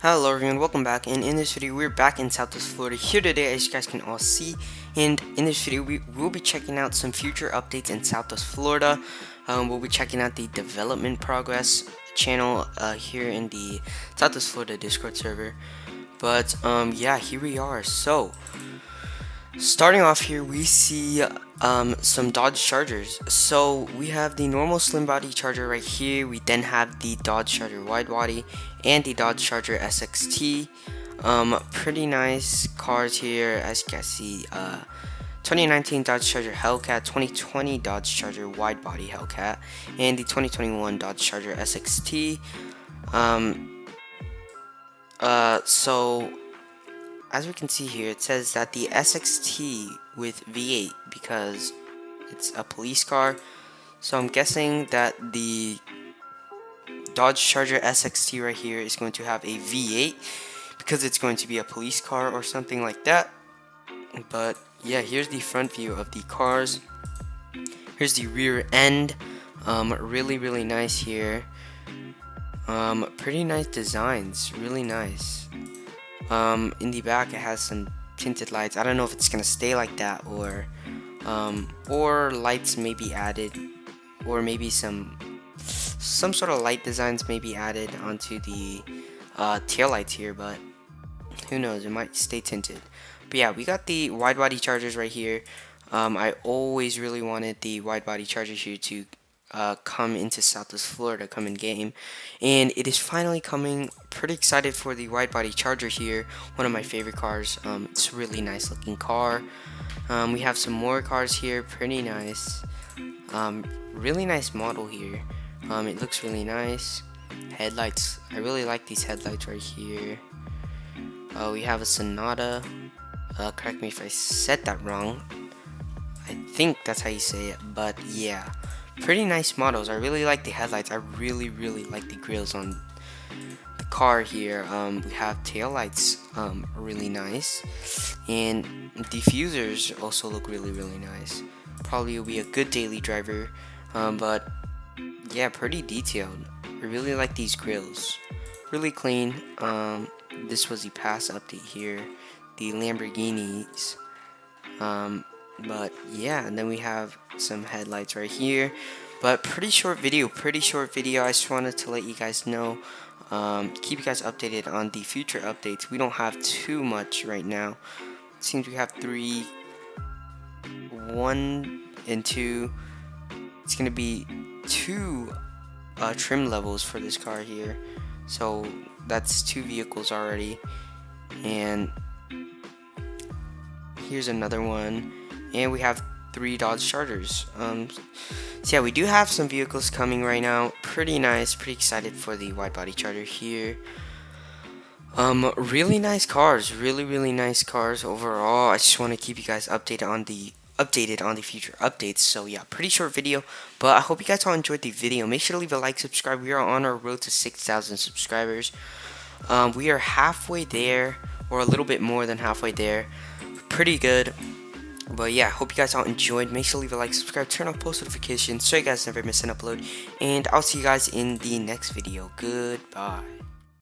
Hello everyone, welcome back, and in this video we're back in Southwest Florida here today, as you guys can all see. And in this video we will be checking out some future updates in Southwest Florida. We'll be checking out the development progress channel here in the Southwest Florida Discord server. But yeah, here we are. So starting off here, we see some Dodge Chargers. So we have the normal slim body Charger right here. We then have the Dodge Charger wide body and the Dodge Charger SXT. Pretty nice cars here, as you can see. 2019 Dodge Charger HELLCAT, 2020 Dodge Charger wide body HELLCAT, and the 2021 Dodge Charger SXT. So as we can see here, it says that the SXT with V8 because it's a police car. So I'm guessing that the Dodge Charger SXT right here is going to have a V8 because it's going to be a police car or something like that. But yeah, here's the front view of the cars. Here's the rear end. Really nice here. Pretty nice designs, really nice. In the back it has some tinted lights. I don't know if it's gonna stay like that or lights may be added, or maybe some sort of light designs may be added onto the tail lights here, but who knows, it might stay tinted. But yeah, we got the wide body Chargers right here. I always really wanted the wide body Chargers here to come into Southwest Florida, come in game, and it is finally coming. Pretty excited for the wide body Charger here, one of my favorite cars. It's a really nice looking car. We have some more cars here, pretty nice. Really nice model here. It looks really nice. Headlights, I really like these headlights right here. We have a Sonata. Correct me if I said that wrong. I think that's how you say it, but yeah, pretty nice models. I really like the headlights. I really like the grills on the car here. We have tail lights, really nice, and diffusers also look really nice. Probably will be a good daily driver. But yeah, pretty detailed. I really like these grills, really clean. This was the past update here, the Lamborghinis. But yeah, and then we have some headlights right here. But pretty short video. I just wanted to let you guys know, keep you guys updated on the future updates. We don't have too much right now. It seems we have 3, 1 and 2. It's gonna be 2 trim levels for this car here, so that's 2 vehicles already. And here's another one, and we have 3 Dodge Chargers. So yeah, we do have some vehicles coming right now. Pretty nice, pretty excited for the wide body Charger here. Really nice cars, really nice cars overall. I just want to keep you guys updated on the future updates. So yeah, pretty short video, but I hope you guys all enjoyed the video. Make sure to leave a like, subscribe. We are on our road to 6,000 subscribers. We are halfway there, or a little bit more than halfway there. Pretty good. But yeah, hope you guys all enjoyed. Make sure to leave a like, subscribe, turn on post notifications so you guys never miss an upload, and I'll see you guys in the next video. Goodbye.